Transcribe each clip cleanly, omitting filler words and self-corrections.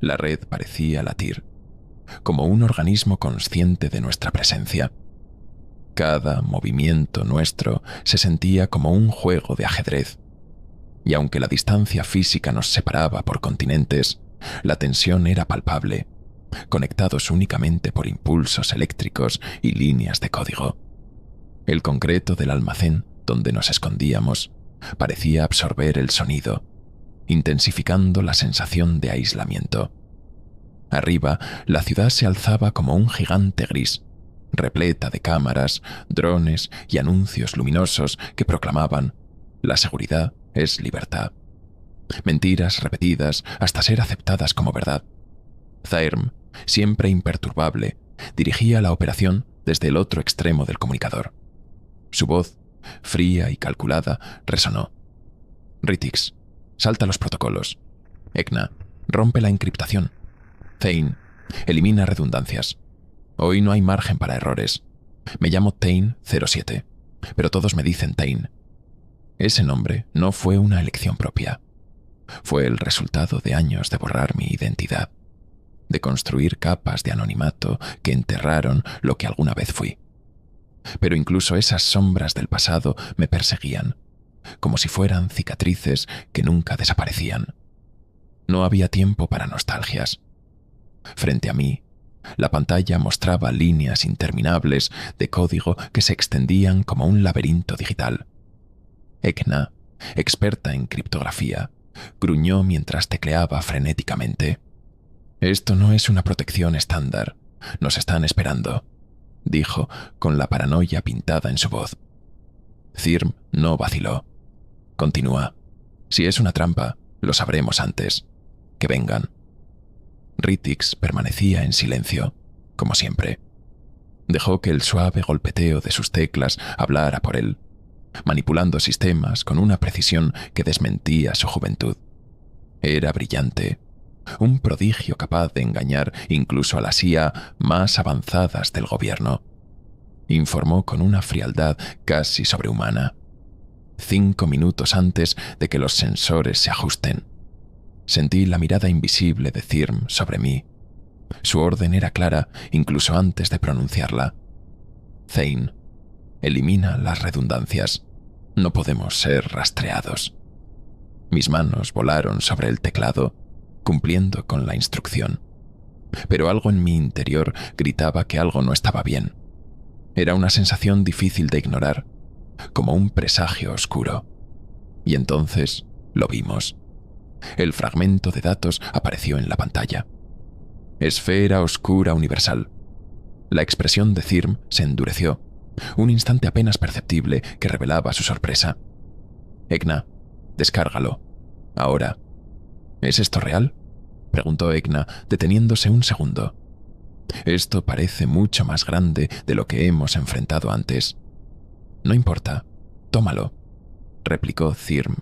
La red parecía latir, como un organismo consciente de nuestra presencia. Cada movimiento nuestro se sentía como un juego de ajedrez, y aunque la distancia física nos separaba por continentes, la tensión era palpable, conectados únicamente por impulsos eléctricos y líneas de código. El concreto del almacén donde nos escondíamos parecía absorber el sonido, intensificando la sensación de aislamiento. Arriba, la ciudad se alzaba como un gigante gris, repleta de cámaras, drones y anuncios luminosos que proclamaban: la seguridad es libertad. Mentiras repetidas hasta ser aceptadas como verdad. Thyrm, siempre imperturbable, dirigía la operación desde el otro extremo del comunicador. Su voz, fría y calculada, resonó. Ritix, salta los protocolos. Ekna, rompe la encriptación. Thane, elimina redundancias. Hoy no hay margen para errores. Me llamo Thane 07, pero todos me dicen Thane. Ese nombre no fue una elección propia. Fue el resultado de años de borrar mi identidad, de construir capas de anonimato que enterraron lo que alguna vez fui. Pero incluso esas sombras del pasado me perseguían, como si fueran cicatrices que nunca desaparecían. No había tiempo para nostalgias. Frente a mí, la pantalla mostraba líneas interminables de código que se extendían como un laberinto digital. Ekna, experta en criptografía, gruñó mientras tecleaba frenéticamente. «Esto no es una protección estándar. Nos están esperando», dijo con la paranoia pintada en su voz. Thyrm no vaciló. «Continúa. Si es una trampa, lo sabremos antes. Que vengan». Ritix permanecía en silencio, como siempre. Dejó que el suave golpeteo de sus teclas hablara por él, manipulando sistemas con una precisión que desmentía su juventud. Era brillante, un prodigio capaz de engañar incluso a las IA más avanzadas del gobierno. Informó con una frialdad casi sobrehumana. 5 minutos antes de que los sensores se ajusten, sentí la mirada invisible de Thyrm sobre mí. Su orden era clara incluso antes de pronunciarla. Thane, elimina las redundancias. No podemos ser rastreados. Mis manos volaron sobre el teclado, cumpliendo con la instrucción. Pero algo en mi interior gritaba que algo no estaba bien. Era una sensación difícil de ignorar, como un presagio oscuro. Y entonces lo vimos. El fragmento de datos apareció en la pantalla. Esfera oscura universal. La expresión de Thyrm se endureció, un instante apenas perceptible que revelaba su sorpresa. Ekna, descárgalo. Ahora. ¿Es esto real?, preguntó Ekna, deteniéndose un segundo. Esto parece mucho más grande de lo que hemos enfrentado antes. No importa, tómalo, replicó Thyrm.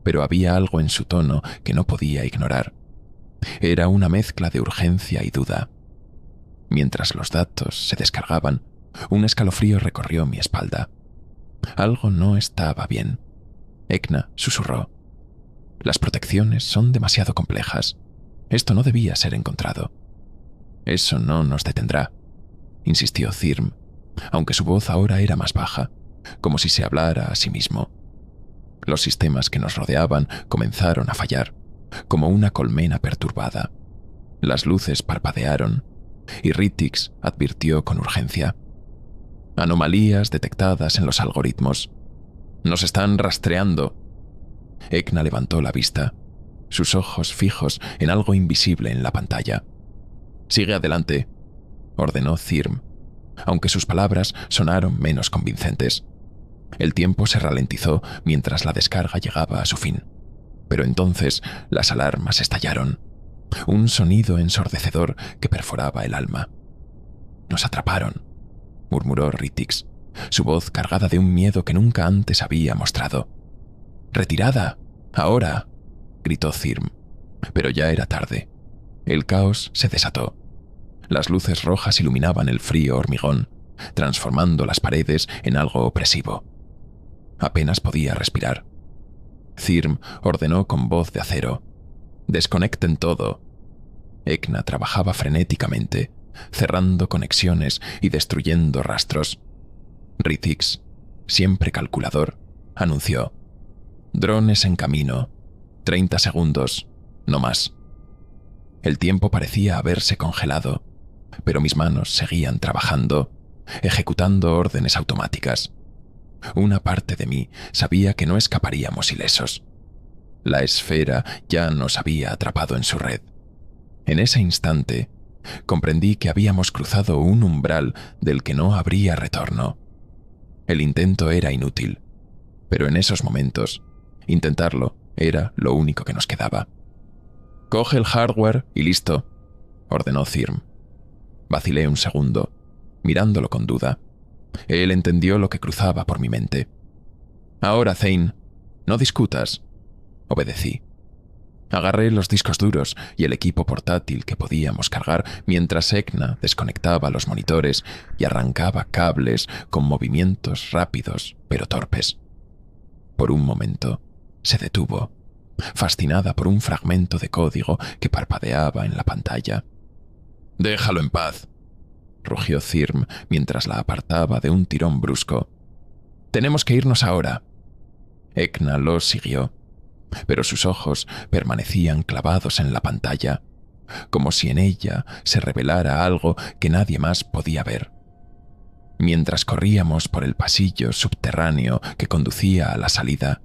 Pero había algo en su tono que no podía ignorar. Era una mezcla de urgencia y duda. Mientras los datos se descargaban, un escalofrío recorrió mi espalda. Algo no estaba bien. Ekna susurró. Las protecciones son demasiado complejas. Esto no debía ser encontrado. Eso no nos detendrá, insistió Thyrm, aunque su voz ahora era más baja, como si se hablara a sí mismo. Los sistemas que nos rodeaban comenzaron a fallar, como una colmena perturbada. Las luces parpadearon, y Ritix advirtió con urgencia. Anomalías detectadas en los algoritmos. Nos están rastreando. Ekna levantó la vista, sus ojos fijos en algo invisible en la pantalla. Sigue adelante, ordenó Thyrm, aunque sus palabras sonaron menos convincentes. El tiempo se ralentizó mientras la descarga llegaba a su fin. Pero entonces las alarmas estallaron. Un sonido ensordecedor que perforaba el alma. «Nos atraparon», murmuró Ritix, su voz cargada de un miedo que nunca antes había mostrado. «¡Retirada! ¡Ahora!», gritó Thyrm. Pero ya era tarde. El caos se desató. Las luces rojas iluminaban el frío hormigón, transformando las paredes en algo opresivo. Apenas podía respirar. Thyrm ordenó con voz de acero. «Desconecten todo». Ekna trabajaba frenéticamente, cerrando conexiones y destruyendo rastros. Ritix, siempre calculador, anunció: «Drones en camino. 30 segundos, no más». El tiempo parecía haberse congelado, pero mis manos seguían trabajando, ejecutando órdenes automáticas. Una parte de mí sabía que no escaparíamos ilesos. La esfera ya nos había atrapado en su red. En ese instante, comprendí que habíamos cruzado un umbral del que no habría retorno. El intento era inútil, pero en esos momentos, intentarlo era lo único que nos quedaba. «Coge el hardware y listo», ordenó Thirm. Vacilé un segundo, mirándolo con duda. Él entendió lo que cruzaba por mi mente. «Ahora, Thane, no discutas», obedecí. Agarré los discos duros y el equipo portátil que podíamos cargar mientras Ekna desconectaba los monitores y arrancaba cables con movimientos rápidos pero torpes. Por un momento, se detuvo, fascinada por un fragmento de código que parpadeaba en la pantalla. «Déjalo en paz», rugió Thirm mientras la apartaba de un tirón brusco. «Tenemos que irnos ahora». Ekna lo siguió, pero sus ojos permanecían clavados en la pantalla, como si en ella se revelara algo que nadie más podía ver. Mientras corríamos por el pasillo subterráneo que conducía a la salida,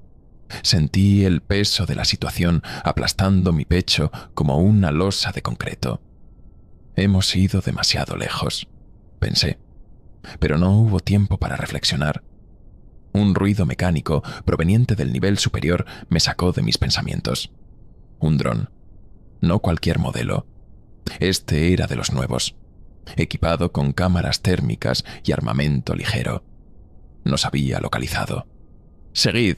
sentí el peso de la situación aplastando mi pecho como una losa de concreto. Hemos ido demasiado lejos, pensé, pero no hubo tiempo para reflexionar. Un ruido mecánico proveniente del nivel superior me sacó de mis pensamientos. Un dron. No cualquier modelo. Este era de los nuevos, equipado con cámaras térmicas y armamento ligero. Nos había localizado. «Seguid»,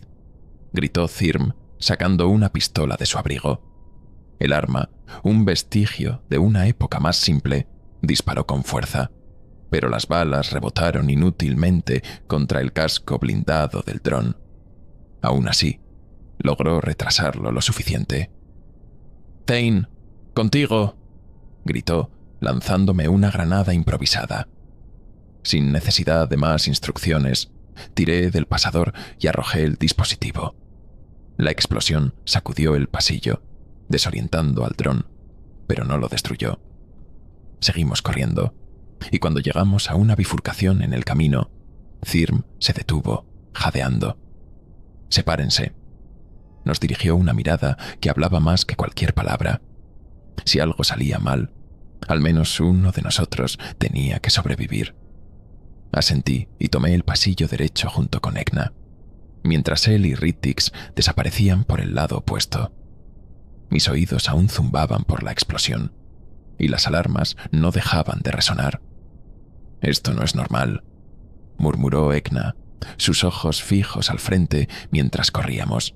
gritó Thirm, sacando una pistola de su abrigo. El arma, un vestigio de una época más simple, disparó con fuerza, pero las balas rebotaron inútilmente contra el casco blindado del dron. Aún así, logró retrasarlo lo suficiente. «Thane, contigo», gritó, lanzándome una granada improvisada. Sin necesidad de más instrucciones, tiré del pasador y arrojé el dispositivo. La explosión sacudió el pasillo, desorientando al dron, pero no lo destruyó. Seguimos corriendo, y cuando llegamos a una bifurcación en el camino, Thirm se detuvo, jadeando. «Sepárense», nos dirigió una mirada que hablaba más que cualquier palabra. Si algo salía mal, al menos uno de nosotros tenía que sobrevivir. Asentí y tomé el pasillo derecho junto con Ekna, mientras él y Ritix desaparecían por el lado opuesto. Mis oídos aún zumbaban por la explosión, y las alarmas no dejaban de resonar. «Esto no es normal», murmuró Ekna, sus ojos fijos al frente mientras corríamos.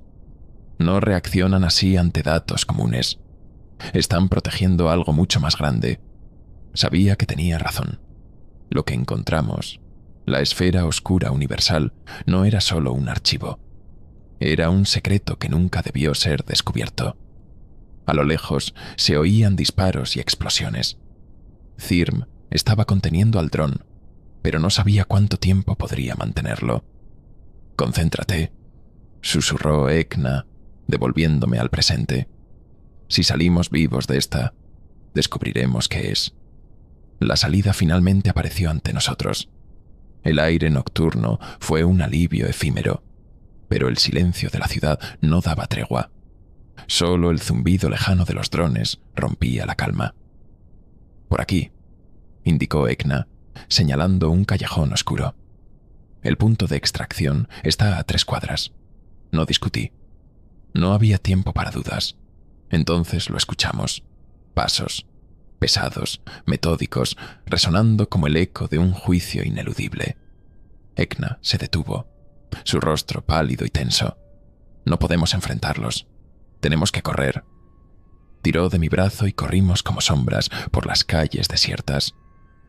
«No reaccionan así ante datos comunes. Están protegiendo algo mucho más grande». Sabía que tenía razón. Lo que encontramos, la esfera oscura universal, no era solo un archivo. Era un secreto que nunca debió ser descubierto. A lo lejos se oían disparos y explosiones. Thirm estaba conteniendo al dron, pero no sabía cuánto tiempo podría mantenerlo. «Concéntrate», susurró Ekna, devolviéndome al presente. «Si salimos vivos de esta, descubriremos qué es». La salida finalmente apareció ante nosotros. El aire nocturno fue un alivio efímero, pero el silencio de la ciudad no daba tregua. Solo el zumbido lejano de los drones rompía la calma. «Por aquí», indicó Ekna, señalando un callejón oscuro. «El punto de extracción está a 3 cuadras». No discutí. No había tiempo para dudas. Entonces lo escuchamos. Pasos, pesados, metódicos, resonando como el eco de un juicio ineludible. Ekna se detuvo, su rostro pálido y tenso. «No podemos enfrentarlos. Tenemos que correr». Tiró de mi brazo y corrimos como sombras por las calles desiertas,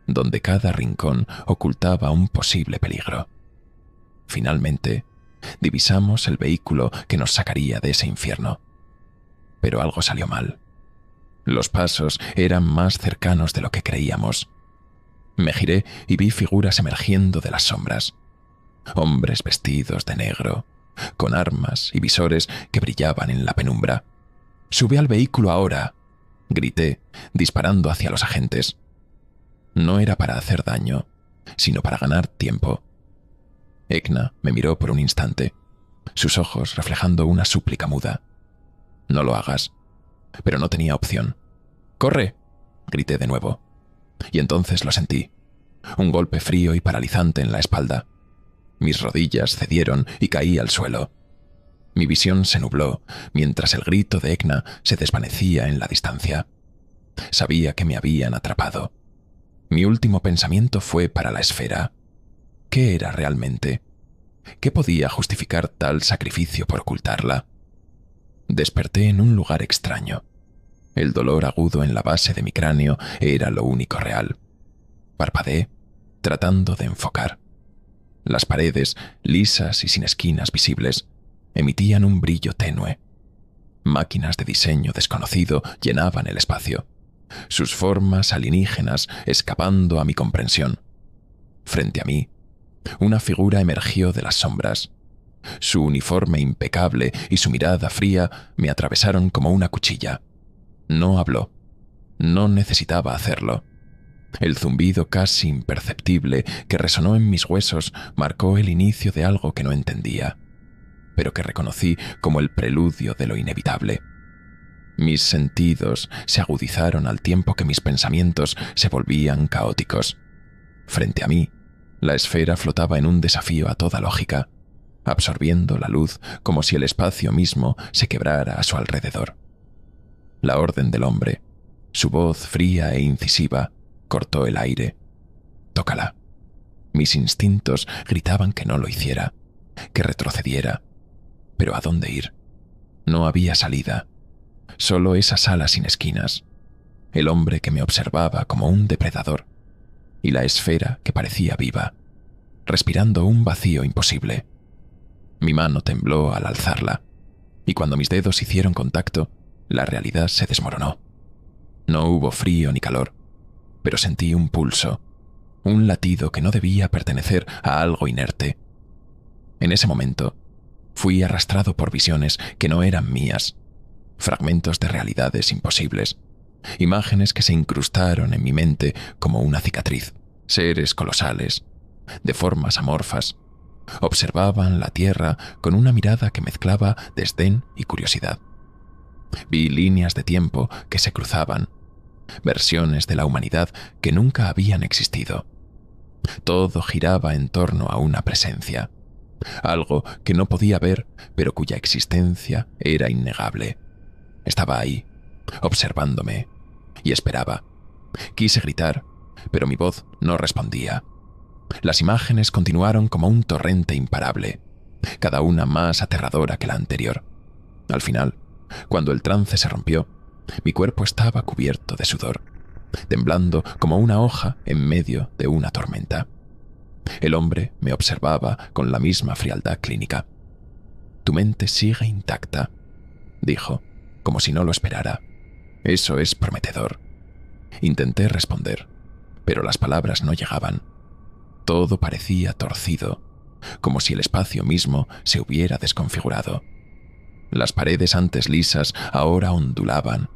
donde cada rincón ocultaba un posible peligro. Finalmente, divisamos el vehículo que nos sacaría de ese infierno. Pero algo salió mal. Los pasos eran más cercanos de lo que creíamos. Me giré y vi figuras emergiendo de las sombras. Hombres vestidos de negro, con armas y visores que brillaban en la penumbra. «¡Sube al vehículo ahora!», grité, disparando hacia los agentes. No era para hacer daño, sino para ganar tiempo. Ekna me miró por un instante, sus ojos reflejando una súplica muda. «No lo hagas». Pero no tenía opción. «¡Corre!», grité de nuevo. Y entonces lo sentí. Un golpe frío y paralizante en la espalda. Mis rodillas cedieron y caí al suelo. Mi visión se nubló mientras el grito de Ekna se desvanecía en la distancia. Sabía que me habían atrapado. Mi último pensamiento fue para la esfera. ¿Qué era realmente? ¿Qué podía justificar tal sacrificio por ocultarla? Desperté en un lugar extraño. El dolor agudo en la base de mi cráneo era lo único real. Parpadeé, tratando de enfocar. Las paredes, lisas y sin esquinas visibles, emitían un brillo tenue. Máquinas de diseño desconocido llenaban el espacio, sus formas alienígenas escapando a mi comprensión. Frente a mí, una figura emergió de las sombras. Su uniforme impecable y su mirada fría me atravesaron como una cuchilla. No habló. No necesitaba hacerlo. El zumbido casi imperceptible que resonó en mis huesos marcó el inicio de algo que no entendía, pero que reconocí como el preludio de lo inevitable. Mis sentidos se agudizaron al tiempo que mis pensamientos se volvían caóticos. Frente a mí, la esfera flotaba en un desafío a toda lógica, absorbiendo la luz como si el espacio mismo se quebrara a su alrededor. La orden del hombre, su voz fría e incisiva, cortó el aire. «Tócala». Mis instintos gritaban que no lo hiciera, que retrocediera. Pero ¿a dónde ir? No había salida. Solo esa sala sin esquinas. El hombre que me observaba como un depredador. Y la esfera que parecía viva, respirando un vacío imposible. Mi mano tembló al alzarla, y cuando mis dedos hicieron contacto, la realidad se desmoronó. No hubo frío ni calor, pero sentí un pulso, un latido que no debía pertenecer a algo inerte. En ese momento, fui arrastrado por visiones que no eran mías, fragmentos de realidades imposibles, imágenes que se incrustaron en mi mente como una cicatriz. Seres colosales, de formas amorfas, observaban la tierra con una mirada que mezclaba desdén y curiosidad. Vi líneas de tiempo que se cruzaban, versiones de la humanidad que nunca habían existido. Todo giraba en torno a una presencia, algo que no podía ver, pero cuya existencia era innegable. Estaba ahí, observándome, y esperaba. Quise gritar, pero mi voz no respondía. Las imágenes continuaron como un torrente imparable, cada una más aterradora que la anterior. Al final, cuando el trance se rompió, mi cuerpo estaba cubierto de sudor, temblando como una hoja en medio de una tormenta. El hombre me observaba con la misma frialdad clínica. «Tu mente sigue intacta», dijo, como si no lo esperara. «Eso es prometedor». Intenté responder, pero las palabras no llegaban. Todo parecía torcido, como si el espacio mismo se hubiera desconfigurado. Las paredes antes lisas ahora ondulaban,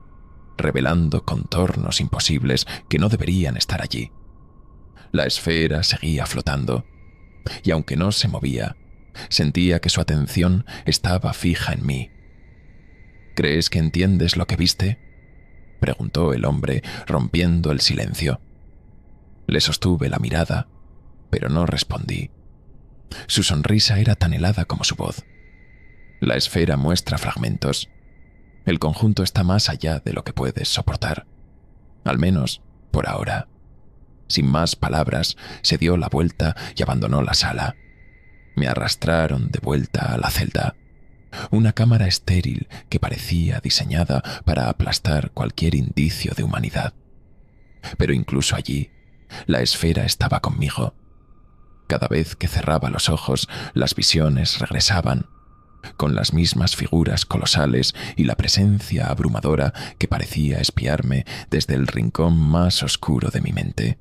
revelando contornos imposibles que no deberían estar allí. La esfera seguía flotando, y aunque no se movía, sentía que su atención estaba fija en mí. «¿Crees que entiendes lo que viste?», preguntó el hombre, rompiendo el silencio. Le sostuve la mirada, pero no respondí. Su sonrisa era tan helada como su voz. «La esfera muestra fragmentos. El conjunto está más allá de lo que puedes soportar. Al menos, por ahora». Sin más palabras, se dio la vuelta y abandonó la sala. Me arrastraron de vuelta a la celda. Una cámara estéril que parecía diseñada para aplastar cualquier indicio de humanidad. Pero incluso allí, la esfera estaba conmigo. Cada vez que cerraba los ojos, las visiones regresaban. con las mismas figuras colosales y la presencia abrumadora que parecía espiarme desde el rincón más oscuro de mi mente.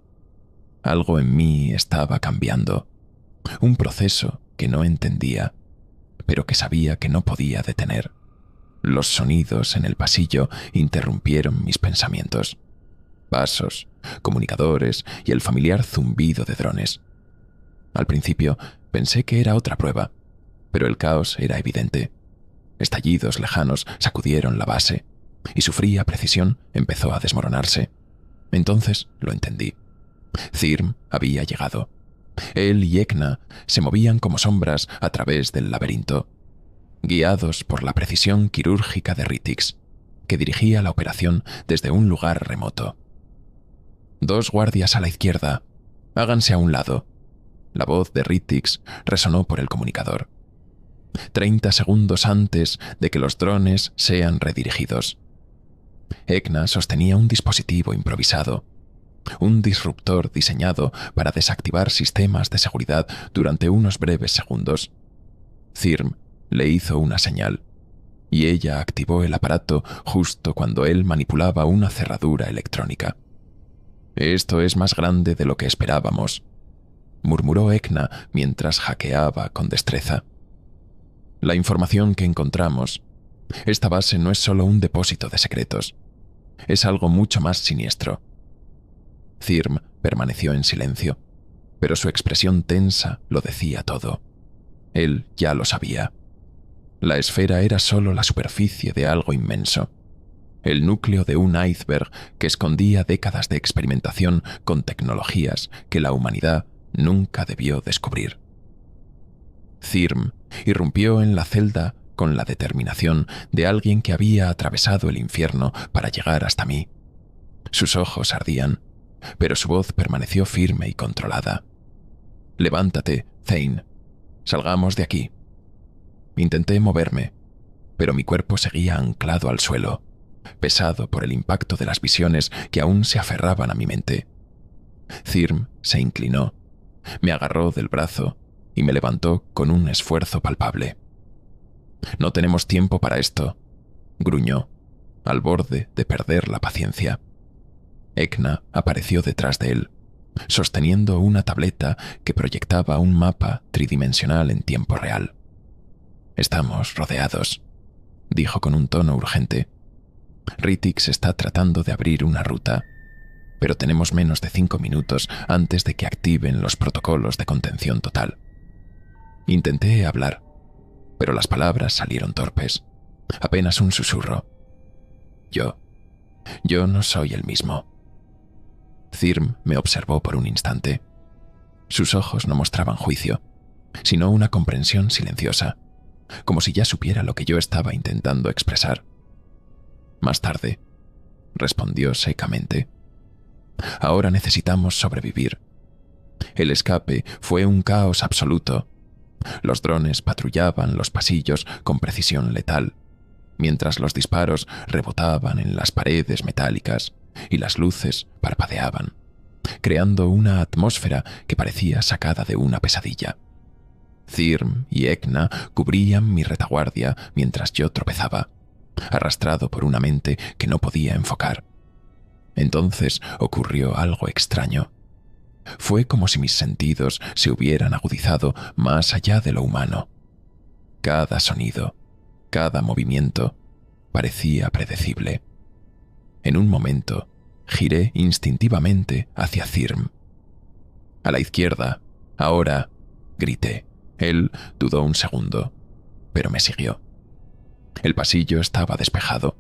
Algo en mí estaba cambiando, un proceso que no entendía, pero que sabía que no podía detener. Los sonidos en el pasillo interrumpieron mis pensamientos. Pasos, comunicadores y el familiar zumbido de drones. Al principio pensé que era otra prueba, pero el caos era evidente. Estallidos lejanos sacudieron la base y su fría precisión empezó a desmoronarse. Entonces lo entendí. Thirm había llegado. Él y Ekna se movían como sombras a través del laberinto, guiados por la precisión quirúrgica de Rittix, que dirigía la operación desde un lugar remoto. 2 guardias a la izquierda. Háganse a un lado. La voz de Rittix resonó por el comunicador. 30 segundos antes de que los drones sean redirigidos. Ekna sostenía un dispositivo improvisado, un disruptor diseñado para desactivar sistemas de seguridad durante unos breves segundos. Thirm le hizo una señal, y ella activó el aparato justo cuando él manipulaba una cerradura electrónica. «Esto es más grande de lo que esperábamos», murmuró Ekna mientras hackeaba con destreza. «La información que encontramos, esta base no es solo un depósito de secretos, es algo mucho más siniestro». Thirm permaneció en silencio, pero su expresión tensa lo decía todo. Él ya lo sabía. La esfera era solo la superficie de algo inmenso, el núcleo de un iceberg que escondía décadas de experimentación con tecnologías que la humanidad nunca debió descubrir. Thirm irrumpió en la celda con la determinación de alguien que había atravesado el infierno para llegar hasta mí. Sus ojos ardían, pero su voz permaneció firme y controlada. «Levántate, Thane. Salgamos de aquí». Intenté moverme, pero mi cuerpo seguía anclado al suelo, pesado por el impacto de las visiones que aún se aferraban a mi mente. Thirm se inclinó, me agarró del brazo y me levantó con un esfuerzo palpable. «No tenemos tiempo para esto», gruñó, al borde de perder la paciencia. Ekna apareció detrás de él, sosteniendo una tableta que proyectaba un mapa tridimensional en tiempo real. «Estamos rodeados», dijo con un tono urgente. «Rittix está tratando de abrir una ruta, pero tenemos menos de 5 minutos antes de que activen los protocolos de contención total». Intenté hablar, pero las palabras salieron torpes, apenas un susurro. Yo no soy el mismo». Thirm me observó por un instante. Sus ojos no mostraban juicio, sino una comprensión silenciosa, como si ya supiera lo que yo estaba intentando expresar. «Más tarde», respondió secamente. «Ahora necesitamos sobrevivir». El escape fue un caos absoluto. Los drones patrullaban los pasillos con precisión letal, mientras los disparos rebotaban en las paredes metálicas y las luces parpadeaban, creando una atmósfera que parecía sacada de una pesadilla. Thirm y Ekna cubrían mi retaguardia mientras yo tropezaba, arrastrado por una mente que no podía enfocar. Entonces ocurrió algo extraño. Fue como si mis sentidos se hubieran agudizado más allá de lo humano. Cada sonido, cada movimiento, parecía predecible. En un momento, giré instintivamente hacia Thirm. «A la izquierda, ahora», grité. Él dudó un segundo, pero me siguió. El pasillo estaba despejado,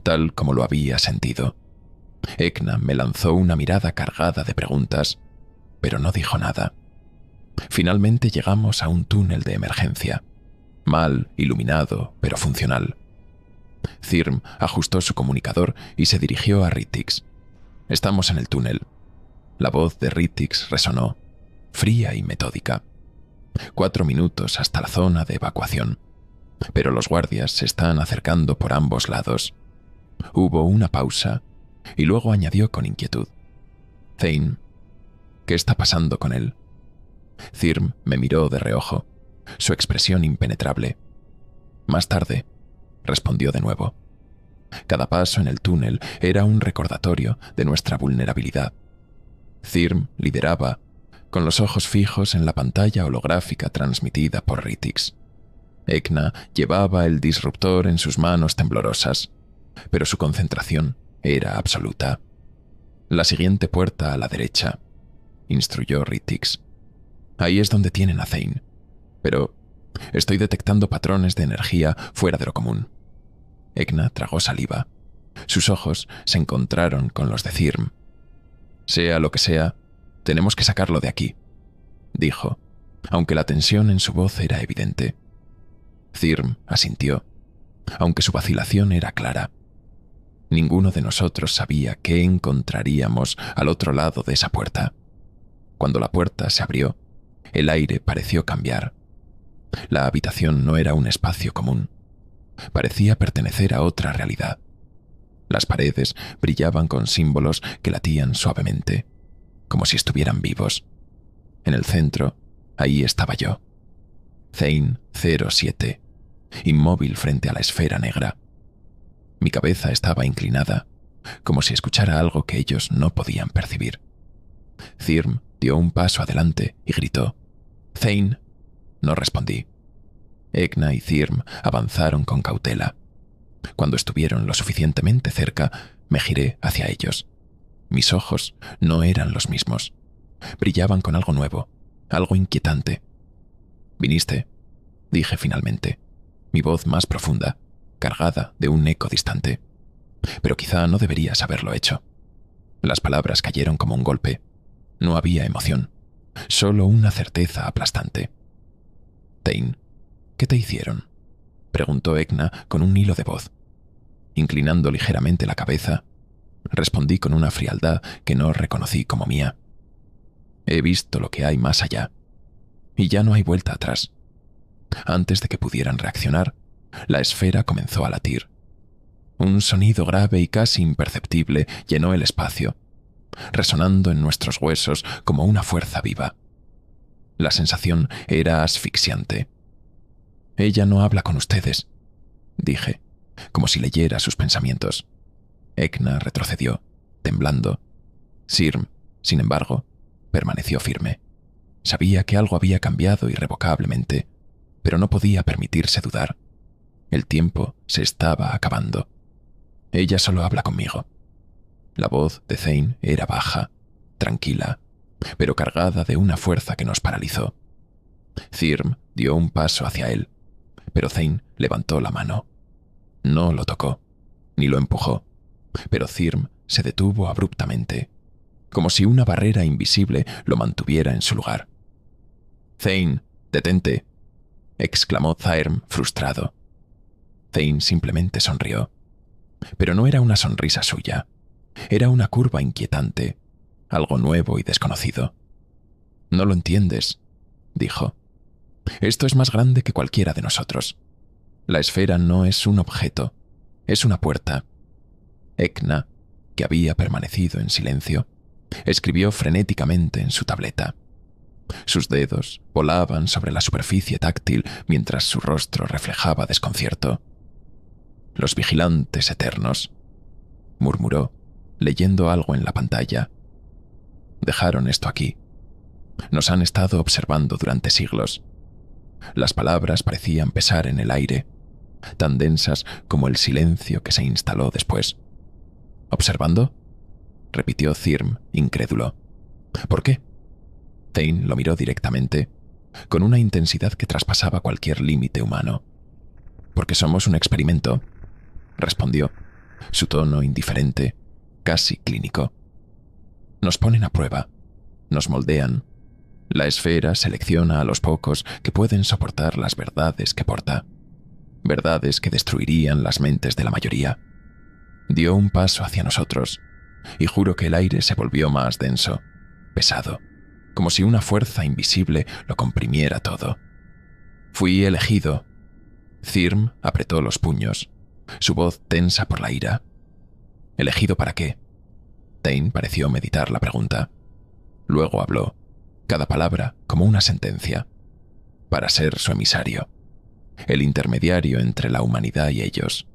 tal como lo había sentido. Ekna me lanzó una mirada cargada de preguntas, pero no dijo nada. Finalmente llegamos a un túnel de emergencia, mal iluminado, pero funcional. Thirm ajustó su comunicador y se dirigió a Rittix. «Estamos en el túnel». La voz de Rittix resonó, fría y metódica. 4 minutos hasta la zona de evacuación, pero los guardias se están acercando por ambos lados. Hubo una pausa y luego añadió con inquietud: «Thane, ¿qué está pasando con él?» Thirm me miró de reojo, su expresión impenetrable. Más tarde, respondió de nuevo. Cada paso en el túnel era un recordatorio de nuestra vulnerabilidad. Thirm lideraba, con los ojos fijos en la pantalla holográfica transmitida por Ritix. Ekna llevaba el disruptor en sus manos temblorosas, pero su concentración era absoluta. La siguiente puerta a la derecha, instruyó Ritix. Ahí es donde tienen a Zane, pero estoy detectando patrones de energía fuera de lo común. Ekna tragó saliva. Sus ojos se encontraron con los de Thirm. Sea lo que sea, tenemos que sacarlo de aquí, dijo, aunque la tensión en su voz era evidente. Thirm asintió, aunque su vacilación era clara. Ninguno de nosotros sabía qué encontraríamos al otro lado de esa puerta. Cuando la puerta se abrió, el aire pareció cambiar. La habitación no era un espacio común. Parecía pertenecer a otra realidad. Las paredes brillaban con símbolos que latían suavemente, como si estuvieran vivos. En el centro, ahí estaba yo. Zane 07, inmóvil frente a la esfera negra. Mi cabeza estaba inclinada, como si escuchara algo que ellos no podían percibir. Thirm dio un paso adelante y gritó: «Zane». No respondí. Ekna y Thirm avanzaron con cautela. Cuando estuvieron lo suficientemente cerca, me giré hacia ellos. Mis ojos no eran los mismos. Brillaban con algo nuevo, algo inquietante. «¿Viniste?», dije finalmente, mi voz más profunda, cargada de un eco distante. Pero quizá no deberías haberlo hecho. Las palabras cayeron como un golpe. No había emoción, solo una certeza aplastante. «Thane, ¿qué te hicieron?», preguntó Ekna con un hilo de voz. Inclinando ligeramente la cabeza, respondí con una frialdad que no reconocí como mía. «He visto lo que hay más allá, y ya no hay vuelta atrás». Antes de que pudieran reaccionar, la esfera comenzó a latir. Un sonido grave y casi imperceptible llenó el espacio, resonando en nuestros huesos como una fuerza viva. La sensación era asfixiante. «Ella no habla con ustedes», dije, como si leyera sus pensamientos. Ekna retrocedió, temblando. Thirm, sin embargo, permaneció firme. Sabía que algo había cambiado irrevocablemente, pero no podía permitirse dudar. El tiempo se estaba acabando. «Ella solo habla conmigo». La voz de Zane era baja, tranquila, pero cargada de una fuerza que nos paralizó. Thirm dio un paso hacia él, pero Zane levantó la mano. No lo tocó, ni lo empujó, pero Thirm se detuvo abruptamente, como si una barrera invisible lo mantuviera en su lugar. «Zane, detente», exclamó Thirm frustrado. Zane simplemente sonrió. Pero no era una sonrisa suya. Era una curva inquietante, algo nuevo y desconocido. «No lo entiendes», dijo. «Esto es más grande que cualquiera de nosotros. La esfera no es un objeto, es una puerta». Ekna, que había permanecido en silencio, escribió frenéticamente en su tableta. Sus dedos volaban sobre la superficie táctil mientras su rostro reflejaba desconcierto. «Los vigilantes eternos», murmuró, leyendo algo en la pantalla. «Dejaron esto aquí. Nos han estado observando durante siglos». Las palabras parecían pesar en el aire, tan densas como el silencio que se instaló después. «¿Observando?», repitió Thirm, incrédulo. «¿Por qué?». Zane lo miró directamente, con una intensidad que traspasaba cualquier límite humano. «Porque somos un experimento», respondió, su tono indiferente, casi clínico. «Nos ponen a prueba, nos moldean. La esfera selecciona a los pocos que pueden soportar las verdades que porta, verdades que destruirían las mentes de la mayoría». Dio un paso hacia nosotros, y juro que el aire se volvió más denso, pesado, como si una fuerza invisible lo comprimiera todo. «Fui elegido». Thirm apretó los puños, su voz tensa por la ira. «¿Elegido para qué?». Zane pareció meditar la pregunta. Luego habló, cada palabra como una sentencia. «Para ser su emisario. el intermediario entre la humanidad y ellos.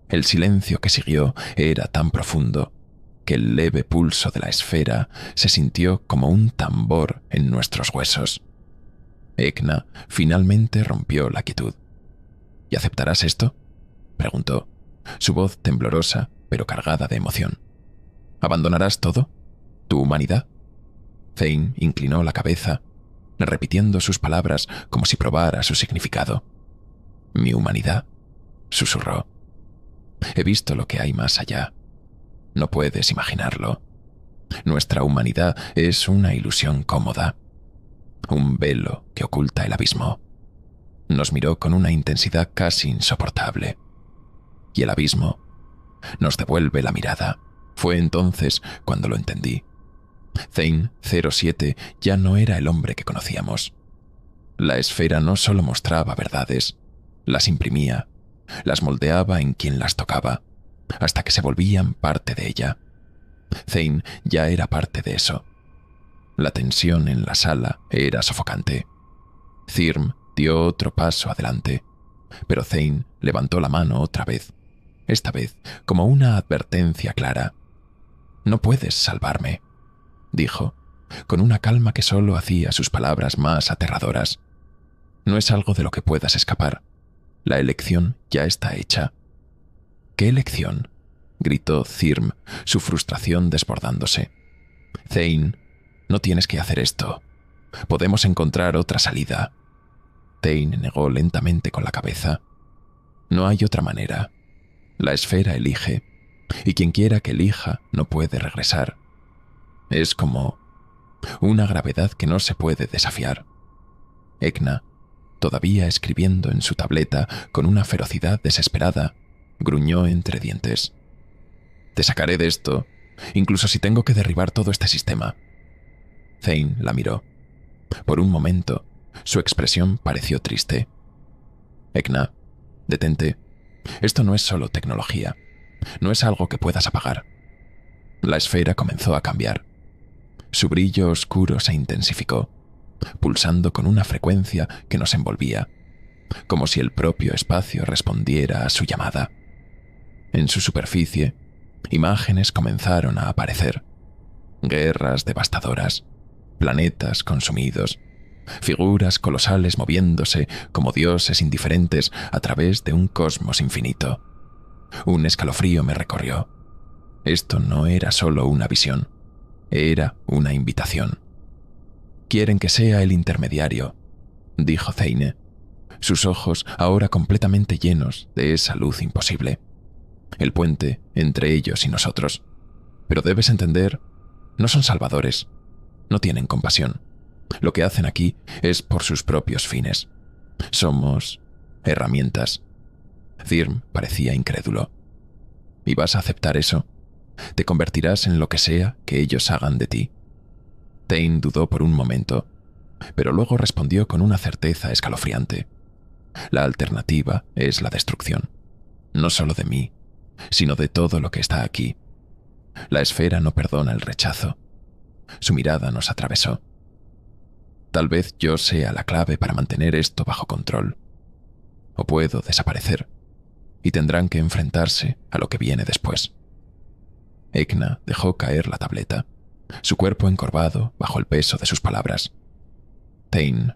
El silencio que siguió era tan profundo que el leve pulso de la esfera se sintió como un tambor en nuestros huesos. Ekna finalmente rompió la quietud. ¿Y aceptarás esto?, preguntó, su voz temblorosa pero cargada de emoción. ¿Abandonarás todo? ¿Tu humanidad? Thane inclinó la cabeza, repitiendo sus palabras como si probara su significado. «¿Mi humanidad?», susurró. «He visto lo que hay más allá. No puedes imaginarlo. Nuestra humanidad es una ilusión cómoda, un velo que oculta el abismo». Nos miró con una intensidad casi insoportable. Y el abismo nos devuelve la mirada. Fue entonces cuando lo entendí. Thane 07 ya no era el hombre que conocíamos. La esfera no solo mostraba verdades, las imprimía, las moldeaba en quien las tocaba, hasta que se volvían parte de ella. Thane ya era parte de eso. La tensión en la sala era sofocante. Thirm dio otro paso adelante, pero Thane levantó la mano otra vez, esta vez como una advertencia clara. «No puedes salvarme», dijo, con una calma que solo hacía sus palabras más aterradoras. «No es algo de lo que puedas escapar. La elección ya está hecha». «¿Qué elección?», gritó Thirm, su frustración desbordándose. «Thane, no tienes que hacer esto. Podemos encontrar otra salida». Thane negó lentamente con la cabeza. «No hay otra manera. La esfera elige, y quien quiera que elija no puede regresar. Es como una gravedad que no se puede desafiar». Ekna, todavía escribiendo en su tableta con una ferocidad desesperada, gruñó entre dientes. «Te sacaré de esto, incluso si tengo que derribar todo este sistema». Thane la miró. Por un momento, su expresión pareció triste. «Ekna, detente. Esto no es solo tecnología. No es algo que puedas apagar». La esfera comenzó a cambiar. Su brillo oscuro se intensificó, pulsando con una frecuencia que nos envolvía, como si el propio espacio respondiera a su llamada. En su superficie, imágenes comenzaron a aparecer. Guerras devastadoras, planetas consumidos, figuras colosales moviéndose como dioses indiferentes a través de un cosmos infinito. Un escalofrío me recorrió. Esto no era solo una visión, era una invitación. «Quieren que sea el intermediario», dijo Thane, sus ojos ahora completamente llenos de esa luz imposible. «El puente entre ellos y nosotros. Pero debes entender, no son salvadores, no tienen compasión. Lo que hacen aquí es por sus propios fines. Somos herramientas». Thirm parecía incrédulo. «¿Y vas a aceptar eso? ¿Te convertirás en lo que sea que ellos hagan de ti?» Thane dudó por un momento, pero luego respondió con una certeza escalofriante. «La alternativa es la destrucción. No solo de mí, sino de todo lo que está aquí. La esfera no perdona el rechazo». Su mirada nos atravesó. «Tal vez yo sea la clave para mantener esto bajo control. O puedo desaparecer, y tendrán que enfrentarse a lo que viene después». Ekna dejó caer la tableta, su cuerpo encorvado bajo el peso de sus palabras. «Thane,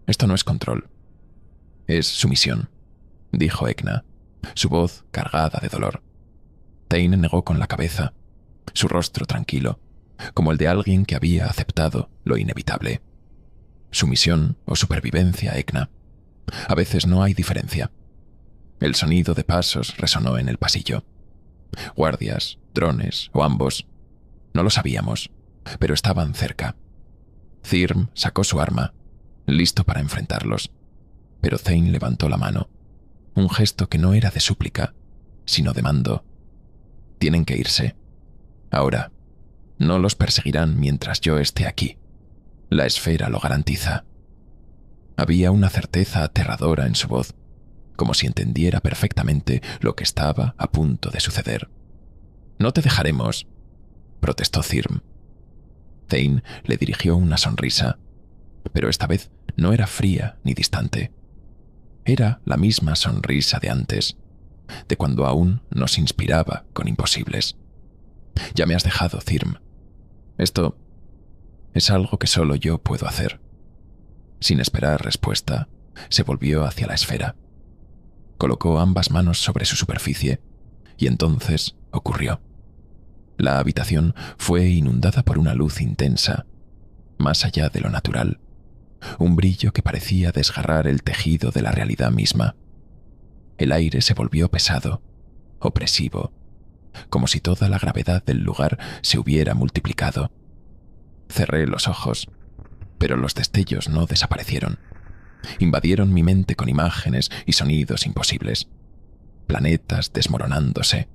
esto no es control. Es sumisión», dijo Ekna, su voz cargada de dolor. Thane negó con la cabeza, su rostro tranquilo, como el de alguien que había aceptado lo inevitable. «Sumisión o supervivencia, Ekna. A veces no hay diferencia». El sonido de pasos resonó en el pasillo. Guardias, drones o ambos. No lo sabíamos, pero estaban cerca. Thirm sacó su arma, listo para enfrentarlos, pero Thane levantó la mano, un gesto que no era de súplica, sino de mando. «Tienen que irse. Ahora. No los perseguirán mientras yo esté aquí. La esfera lo garantiza». Había una certeza aterradora en su voz, como si entendiera perfectamente lo que estaba a punto de suceder. «No te dejaremos», protestó Thirm. Thane le dirigió una sonrisa, pero esta vez no era fría ni distante. Era la misma sonrisa de antes, de cuando aún nos inspiraba con imposibles. «Ya me has dejado, Thirm. Esto es algo que solo yo puedo hacer». Sin esperar respuesta, se volvió hacia la esfera. Colocó ambas manos sobre su superficie, y entonces ocurrió. La habitación fue inundada por una luz intensa, más allá de lo natural, un brillo que parecía desgarrar el tejido de la realidad misma. El aire se volvió pesado, opresivo, como si toda la gravedad del lugar se hubiera multiplicado. Cerré los ojos, pero los destellos no desaparecieron. Invadieron mi mente con imágenes y sonidos imposibles. Planetas desmoronándose,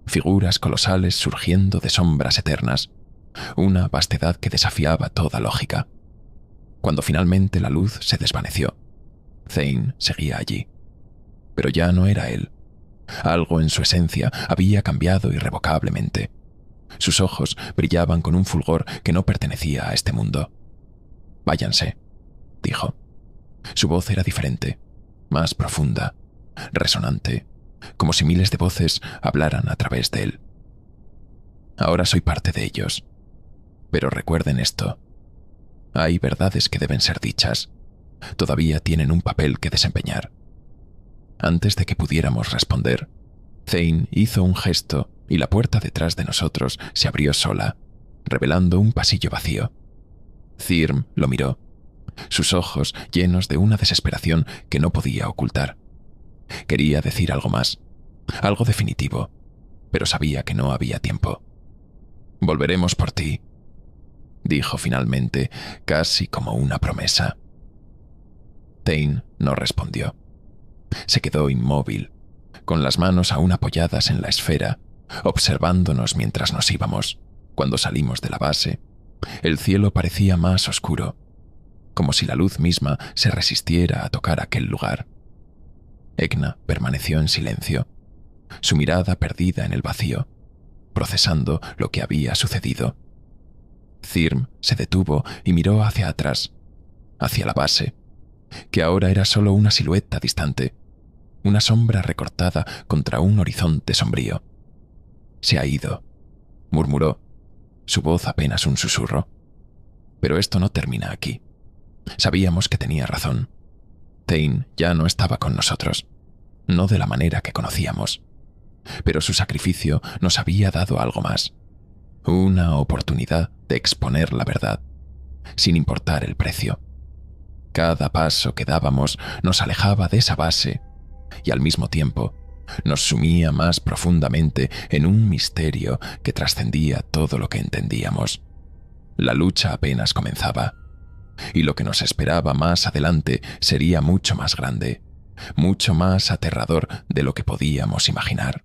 figuras colosales surgiendo de sombras eternas, una vastedad que desafiaba toda lógica. Cuando finalmente la luz se desvaneció, Thane seguía allí. Pero ya no era él. Algo en su esencia había cambiado irrevocablemente. Sus ojos brillaban con un fulgor que no pertenecía a este mundo. «Váyanse», dijo. Su voz era diferente, más profunda, resonante, como si miles de voces hablaran a través de él. «Ahora soy parte de ellos. Pero recuerden esto. Hay verdades que deben ser dichas. Todavía tienen un papel que desempeñar». Antes de que pudiéramos responder, Thane hizo un gesto y la puerta detrás de nosotros se abrió sola, revelando un pasillo vacío. Thirm lo miró, sus ojos llenos de una desesperación que no podía ocultar. Quería decir algo más, algo definitivo, pero sabía que no había tiempo. «Volveremos por ti», dijo finalmente, casi como una promesa. Thane no respondió. Se quedó inmóvil, con las manos aún apoyadas en la esfera, observándonos mientras nos íbamos. Cuando salimos de la base, el cielo parecía más oscuro, como si la luz misma se resistiera a tocar aquel lugar. Egna permaneció en silencio, su mirada perdida en el vacío, procesando lo que había sucedido. Thirm se detuvo y miró hacia atrás, hacia la base, que ahora era solo una silueta distante, una sombra recortada contra un horizonte sombrío. «Se ha ido», murmuró, su voz apenas un susurro. Pero esto no termina aquí. Sabíamos que tenía razón. Thane ya no estaba con nosotros, no de la manera que conocíamos. Pero su sacrificio nos había dado algo más, una oportunidad de exponer la verdad, sin importar el precio. Cada paso que dábamos nos alejaba de esa base y al mismo tiempo nos sumía más profundamente en un misterio que trascendía todo lo que entendíamos. La lucha apenas comenzaba, y lo que nos esperaba más adelante sería mucho más grande, mucho más aterrador de lo que podíamos imaginar.